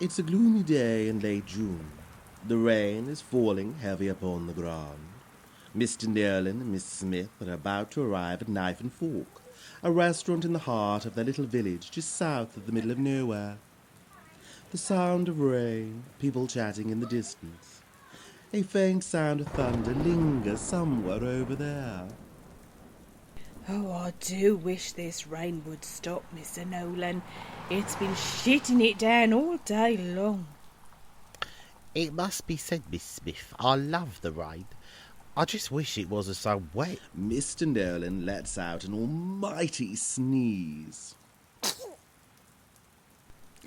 It's a gloomy day in late June. The rain is falling heavy upon the ground. Mr. Nerlin and Miss Smith are about to arrive at Knife and Fork, a restaurant in the heart of their little village just south of the middle of nowhere. The sound of rain, people chatting in the distance. A faint sound of thunder lingers somewhere over there. Oh, I do wish this rain would stop, Mr. Nolan. It's been shitting it down all day long. It must be said, Miss Smith, I love the rain. I just wish it wasn't so wet. Mr. Nolan lets out an almighty sneeze.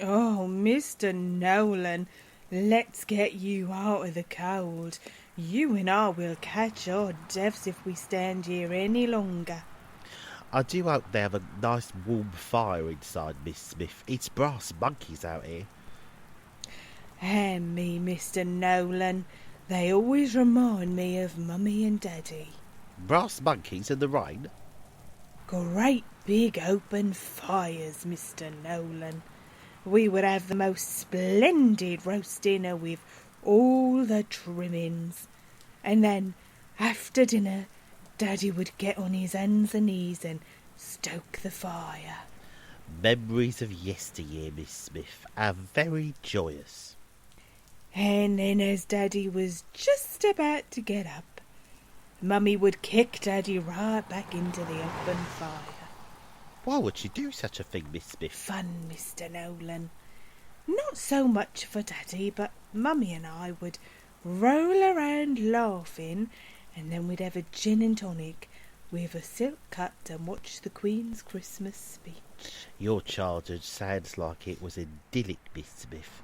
Oh, Mr. Nolan, let's get you out of the cold. You and I will catch our deaths if we stand here any longer. I do hope they have a nice warm fire inside, Miss Smith. It's brass monkeys out here. And me, Mr. Nolan, they always remind me of Mummy and Daddy. Brass monkeys in the rain? Great big open fires, Mr. Nolan. We would have the most splendid roast dinner with all the trimmings. And then, after dinner, Daddy would get on his hands and knees and stoke the fire. Memories of yesteryear, Miss Smith, are very joyous. And then as Daddy was just about to get up, Mummy would kick Daddy right back into the open fire. Why would she do such a thing, Miss Smith? Fun, Mr. Nolan. Not so much for Daddy, but Mummy and I would roll around laughing, and then we'd have a gin and tonic with a silk cut and watch the Queen's Christmas speech. Your childhood sounds like it was idyllic, Miss Smith.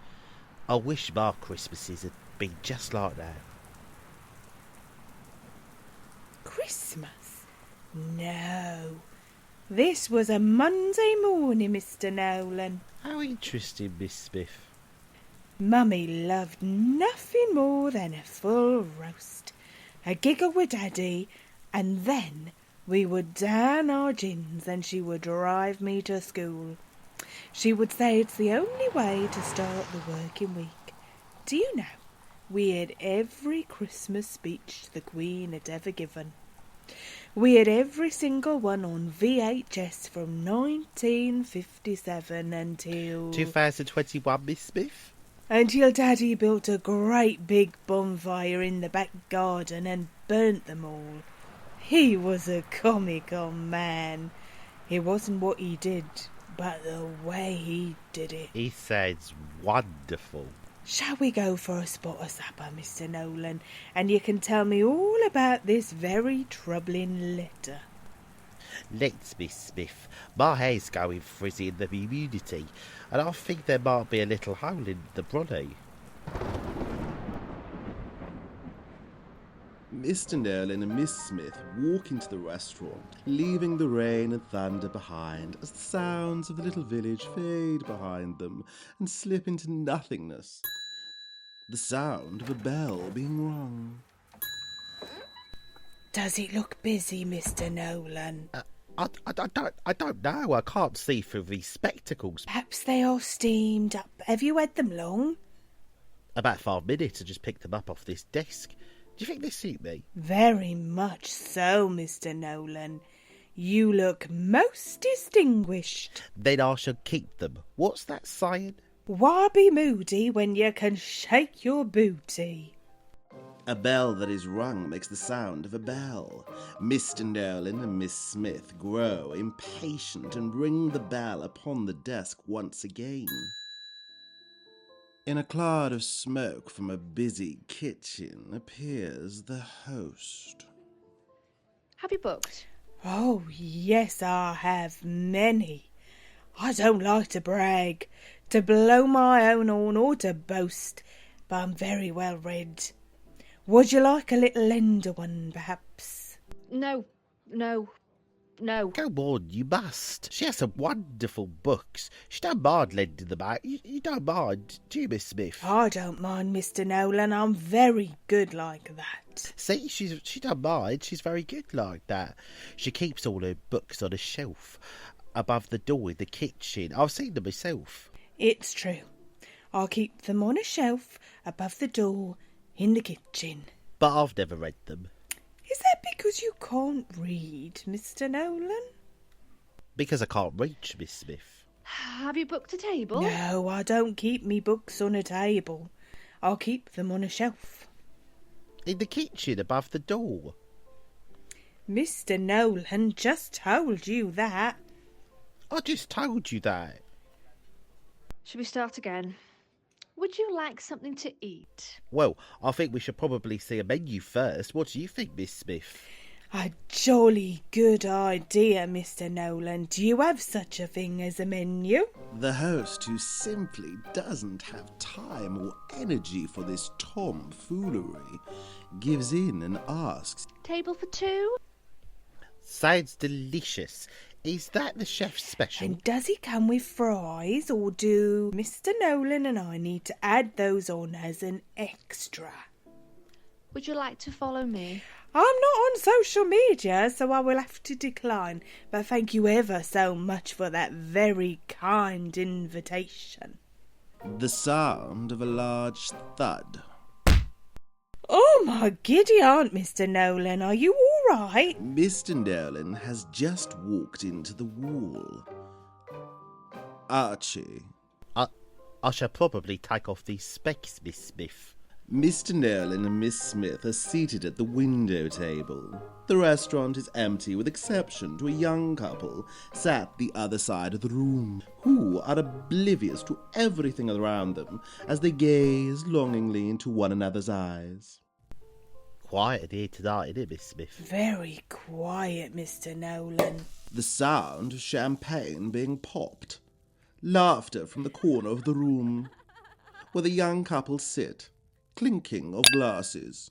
I wish my Christmases had been just like that. Christmas? No. This was a Monday morning, Mr. Nolan. How interesting, Miss Smith. Mummy loved nothing more than a full roast, a giggle with Daddy, and then we would down our gins and she would drive me to school. She would say it's the only way to start the working week. Do you know, we had every Christmas speech the Queen had ever given. We had every single one on VHS from 1957 until... 2021, Miss Smith? Until Daddy built a great big bonfire in the back garden and burnt them all. He was a comical man. It wasn't what he did, but the way he did it. He sounds wonderful. Shall we go for a spot of supper, Mr. Nolan, and you can tell me all about this very troubling letter? Let's, Miss Smith. My hair's going frizzy in the humidity, and I think there might be a little hole in the brolly. Mr. Nolan and Miss Smith walk into the restaurant, leaving the rain and thunder behind as the sounds of the little village fade behind them and slip into nothingness. The sound of a bell being rung. Does it look busy, Mr. Nolan? I don't know. I can't see through these spectacles. Perhaps they are steamed up. Have you had them long? About 5 minutes. I just picked them up off this desk. Do you think they suit me? Very much so, Mr. Nolan. You look most distinguished. Then I shall keep them. What's that saying? Why be moody when you can shake your booty? A bell that is rung makes the sound of a bell. Mr. Nolan and Miss Smith grow impatient and ring the bell upon the desk once again. In a cloud of smoke from a busy kitchen appears the host. Have you booked? Oh, yes, I have many. I don't like to brag, to blow my own horn or to boast, but I'm very well read. Would you like a little lender one, perhaps? No. Go on, you must. She has some wonderful books. She don't mind lending them out. You don't mind, do you, Miss Smith? I don't mind, Mr. Nolan. I'm very good like that. See, she don't mind. She's very good like that. She keeps all her books on a shelf above the door in the kitchen. I've seen them myself. It's true. I'll keep them on a shelf above the door in the kitchen. But I've never read them. Is that because you can't read, Mr. Nolan? Because I can't reach, Miss Smith. Have you booked a table? No, I don't keep me books on a table. I'll keep them on a shelf. In the kitchen above the door. Mr. Nolan just told you that. I just told you that. Should we start again? Would you like something to eat? Well, I think we should probably see a menu first. What do you think, Miss Smith? A jolly good idea, Mr. Nolan. Do you have such a thing as a menu? The host, who simply doesn't have time or energy for this tomfoolery, gives in and asks, Table for two? Sounds delicious. Is that the chef's special? And does it come with fries, or do Mr. Nolan and I need to add those on as an extra? Would you like to follow me? I'm not on social media, so I will have to decline. But thank you ever so much for that very kind invitation. the sound of a large thud. Oh, my giddy aunt, Mr. Nolan, are you all right? Mr. Nolan has just walked into the wall. Archie. I shall probably take off these specs, Miss Smith. Mr. Nolan and Miss Smith are seated at the window table. The restaurant is empty with exception to a young couple sat the other side of the room, who are oblivious to everything around them as they gaze longingly into one another's eyes. Quiet in here tonight, isn't it, Miss Smith? Very quiet, Mr. Nolan. The sound of champagne being popped. Laughter from the corner of the room, where the young couple sit, clinking of glasses.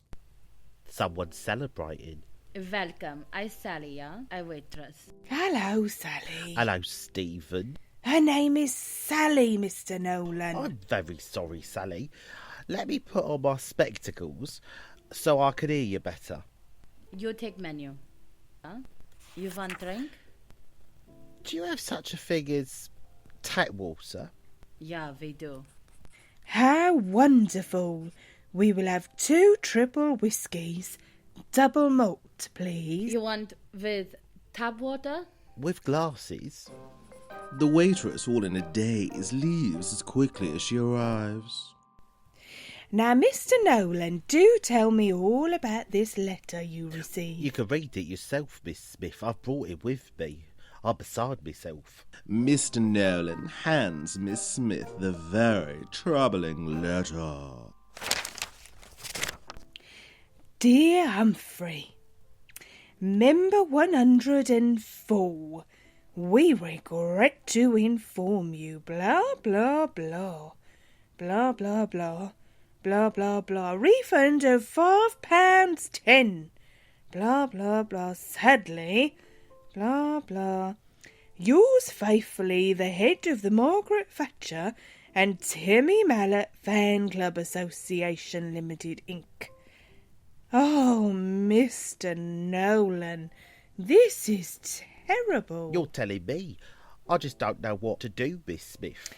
Someone's celebrating. Welcome, I'm Sally, yeah? I'm waitress. Hello, Sally. Hello, Stephen. Her name is Sally, Mr. Nolan. I'm very sorry, Sally. Let me put on my spectacles so I can hear you better. You take menu. Huh? You want drink? Do you have such a thing as tap water? Yeah, we do. How wonderful. We will have 2 triple whiskies. Double malt, please. You want with tap water? With glasses? The waitress, all in a daze, leaves as quickly as she arrives. Now, Mr. Nolan, do tell me all about this letter you received. You can read it yourself, Miss Smith. I've brought it with me. I'm beside myself. Mr. Nolan hands Miss Smith the very troubling letter. Dear Humphrey, Member 104, we regret to inform you, blah, blah, blah, blah, blah, blah, blah, blah, blah, refund of £5.10, blah, blah, blah, sadly, blah, blah. Yours faithfully, the head of the Margaret Thatcher and Timmy Mallet Fan Club Association Limited, Inc. Oh, Mr. Nolan, this is terrible. You're telling me. I just don't know what to do, Miss Smith.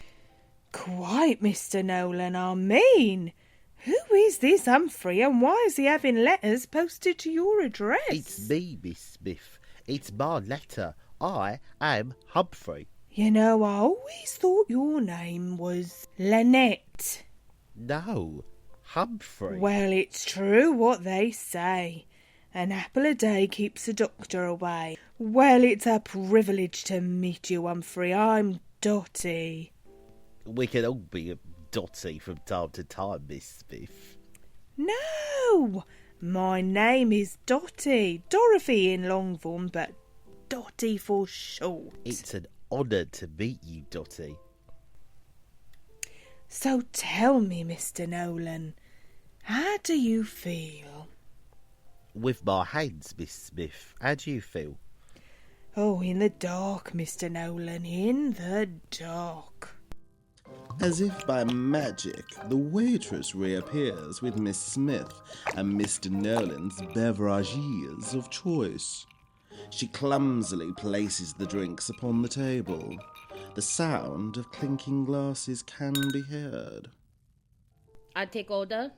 Quite, Mr. Nolan, I mean. Who is this Humphrey and why is he having letters posted to your address? It's me, Miss Smith. It's my letter. I am Humphrey. You know, I always thought your name was Lynette. No, Humphrey. Well, it's true what they say. An apple a day keeps a doctor away. Well, it's a privilege to meet you, Humphrey. I'm Dotty. We can all be a Dotty from time to time, Miss Smith. No, my name is Dotty. Dorothy in long form, but Dotty for short. It's an honour to meet you, Dotty. So tell me, Mr. Nolan, how do you feel? With my hands, Miss Smith. How do you feel? Oh, in the dark, Mr. Nolan, in the dark. As if by magic, the waitress reappears with Miss Smith and Mr. Nolan's beverages of choice. She clumsily places the drinks upon the table. The sound of clinking glasses can be heard. I take order.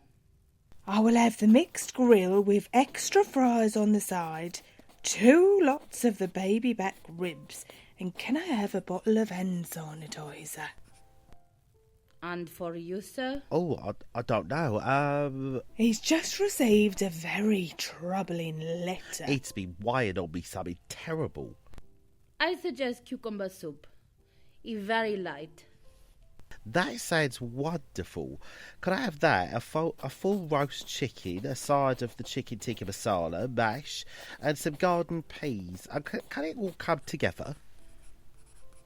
I will have the mixed grill with extra fries on the side, 2 lots of the baby back ribs, and can I have a bottle of hand sanitizer? And for you, sir? Oh, I don't know. He's just received a very troubling letter. It's been weighing on me something terrible. I suggest cucumber soup. It's very light. That sounds wonderful. Could I have that? A full roast chicken, a side of the chicken tikka masala, mash, and some garden peas. Can it all come together?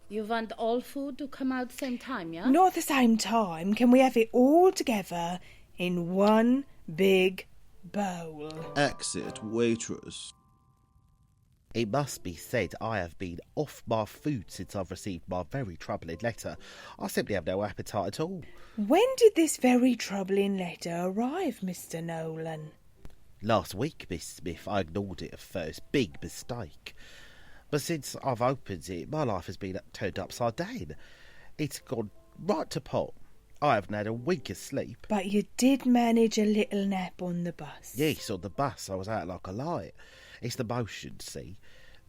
You want all food to come out same time, yeah? Not at the same time. Can we have it all together in one big bowl? Exit waitress. It must be said I have been off my food since I've received my very troubling letter. I simply have no appetite at all. When did this very troubling letter arrive, Mr. Nolan? Last week, Miss Smith, I ignored it at first. Big mistake. But since I've opened it, my life has been turned upside down. It's gone right to pot. I haven't had a wink of sleep. But you did manage a little nap on the bus. Yes, on the bus I was out like a light. It's the motion, see.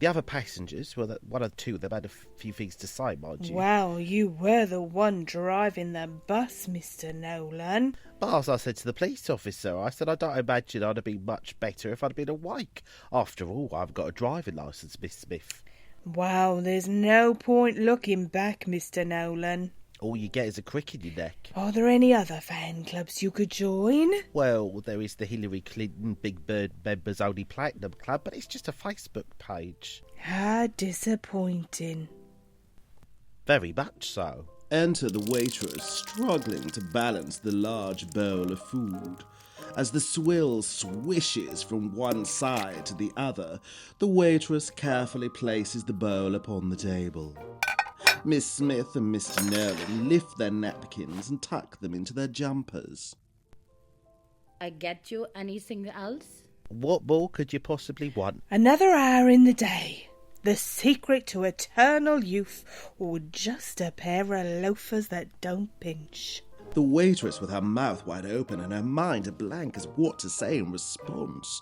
The other passengers, well, one or two of them had a few things to say, mind you. Well, you were the one driving the bus, Mr. Nolan. But as I said to the police officer, I said I don't imagine I'd have been much better if I'd been awake. After all, I've got a driving licence, Miss Smith. Well, there's no point looking back, Mr. Nolan. All you get is a crick in your neck. Are there any other fan clubs you could join? Well, there is the Hillary Clinton Big Bird Members Only Platinum Club, but it's just a Facebook page. How disappointing. Very much so. Enter the waitress, struggling to balance the large bowl of food. As the swill swishes from one side to the other, the waitress carefully places the bowl upon the table. Miss Smith and Mr. Nolan lift their napkins and tuck them into their jumpers. I get you anything else? What more could you possibly want? Another hour in the day. The secret to eternal youth, or just a pair of loafers that don't pinch. The waitress, with her mouth wide open and her mind a blank as what to say in response,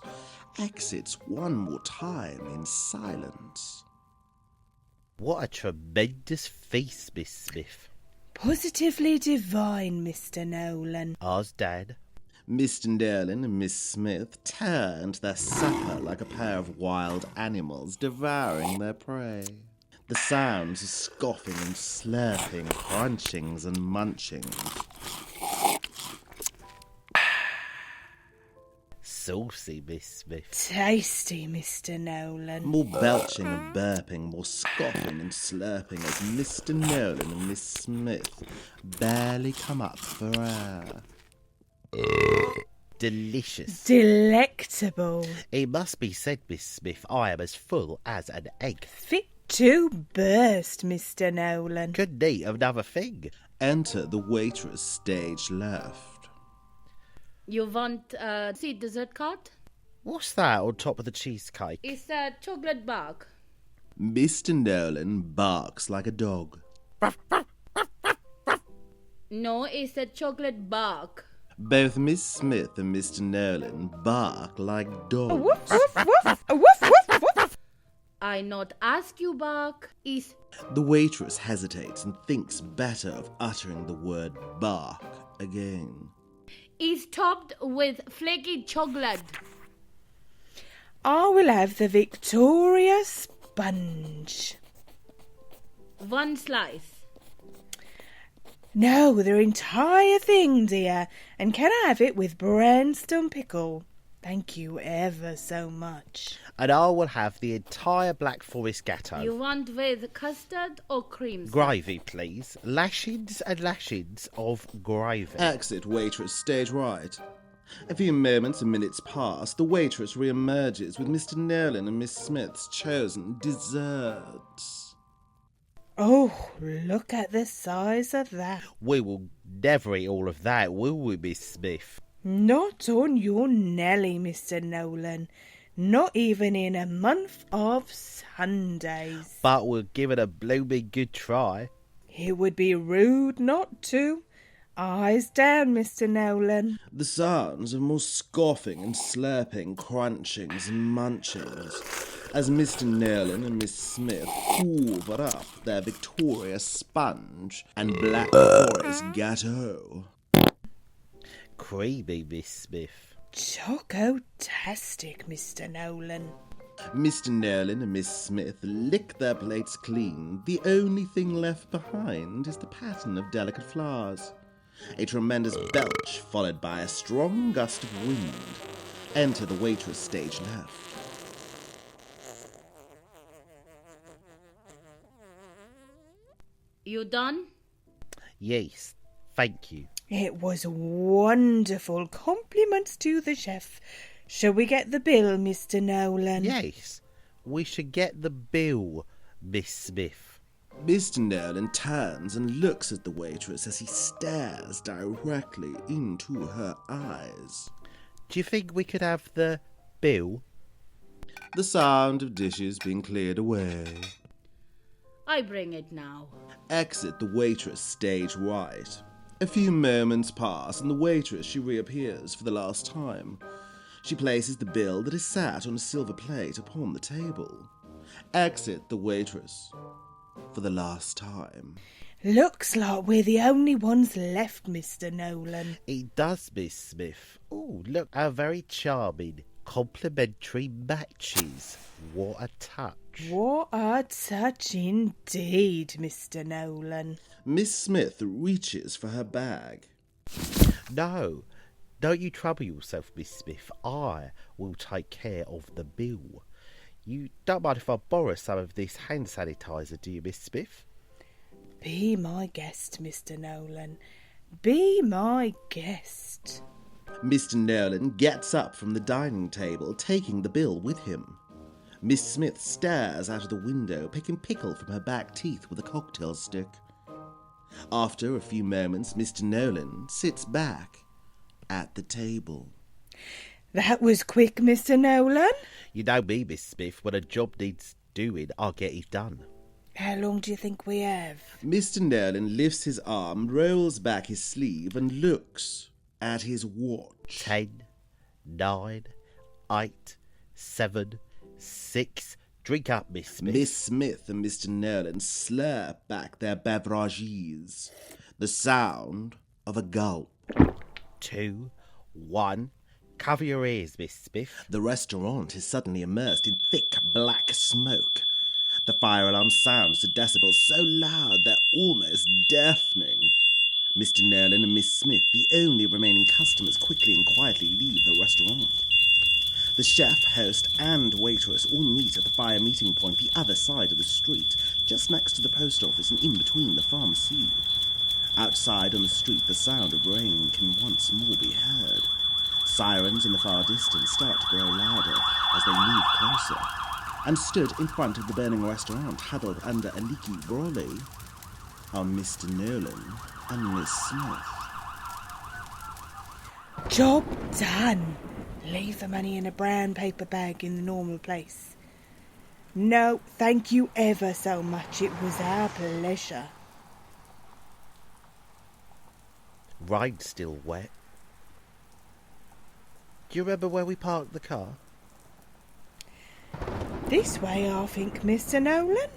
exits one more time in silence. What a tremendous feast, Miss Smith. Positively divine, Mr. Nolan. Ours, Dad. Mr. Nolan and Miss Smith turned their supper like a pair of wild animals devouring their prey. The sounds of scoffing and slurping, crunchings and munchings. Saucy, Miss Smith. Tasty, Mr. Nolan. More belching and burping, more scoffing and slurping as Mr. Nolan and Miss Smith barely come up for air. Delicious. Delectable. It must be said, Miss Smith, I am as full as an egg. Fit to burst, Mr. Nolan. Couldn't eat another thing. Enter the waitress stage left. You want see dessert cart? What's that on top of the cheesecake? It's a chocolate bar. Mr. Nolan barks like a dog. No, it's a chocolate bar. Both Miss Smith and Mr. Nolan bark like dogs. Woof, woof, woof, woof, woof, woof. I not ask you bark. Is The waitress hesitates and thinks better of uttering the word bark again. topped with flaky chocolate. I will have the Victoria sponge. 1 slice. No, the entire thing, dear. And can I have it with Branston pickle? Thank you ever so much. And I will have the entire Black Forest gatto. You want with custard or cream? Gravy, please. Lashings and lashings of gravy. Exit waitress stage right. A few moments and minutes pass. The waitress re-emerges with Mr. Nolan and Miss Smith's chosen desserts. Oh, look at the size of that. We will never eat all of that, will we, Miss Smith? Not on your Nelly, Mr. Nolan. Not even in a month of Sundays. But we'll give it a blooming good try. It would be rude not to. Eyes down, Mr. Nolan. The sounds of more scoffing and slurping, crunchings and munchings as Mr. Nolan and Miss Smith hoover up their Victoria sponge and Black Forest Gateau. Creamy, Miss Smith. Choco-tastic, Mr. Nolan. Mr. Nolan and Miss Smith lick their plates clean. The only thing left behind is the pattern of delicate flowers. A tremendous belch, followed by a strong gust of wind. Enter the waitress stage left. You done? Yes, thank you. It was wonderful. Compliments to the chef. Shall we get the bill, Mr. Nolan? Yes, we should get the bill, Miss Smith. Mr. Nolan turns and looks at the waitress as he stares directly into her eyes. Do you think we could have the bill? The sound of dishes being cleared away. I bring it now. Exit the waitress stage right. A few moments pass and the waitress she reappears for the last time. She places the bill that is sat on a silver plate upon the table. Exit the waitress for the last time. Looks like we're the only ones left, Mr. Nolan. It does, Miss Smith. Oh, look, how very charming. Complimentary matches. What a touch. What a touch indeed, Mr. Nolan. Miss Smith reaches for her bag. No, don't you trouble yourself, Miss Smith. I will take care of the bill. You don't mind if I borrow some of this hand sanitizer, do you, Miss Smith? Be my guest, Mr. Nolan. Be my guest. Mr. Nolan gets up from the dining table, taking the bill with him. Miss Smith stares out of the window, picking pickle from her back teeth with a cocktail stick. After a few moments, Mr. Nolan sits back at the table. That was quick, Mr. Nolan. You know me, Miss Smith. When a job needs doing, I'll get it done. How long do you think we have? Mr. Nolan lifts his arm, rolls back his sleeve, and looks at his watch. 10, 9, 8, 7, 6. Drink up, Miss Smith. Miss Smith and Mr. Nolan slurp back their beverages. The sound of a gulp. 2, 1. Cover your ears, Miss Smith. The restaurant is suddenly immersed in thick black smoke. The fire alarm sounds to decibels so loud they're almost deafening. Mr. Nolan and Miss Smith, the only remaining customers, quickly and quietly leave the restaurant. The chef, host, and waitress all meet at the fire meeting point the other side of the street, just next to the post office and in between the pharmacy. Outside on the street, the sound of rain can once more be heard. Sirens in the far distance start to grow louder as they move closer. And stood in front of the burning restaurant, huddled under a leaky brolly, are Mr. Nolan and Miss Smith. Job done. Leave the money in a brown paper bag in the normal place. No, thank you ever so much. It was our pleasure. Rain's still wet. Do you remember where we parked the car? This way, I think, Mr. Nolan.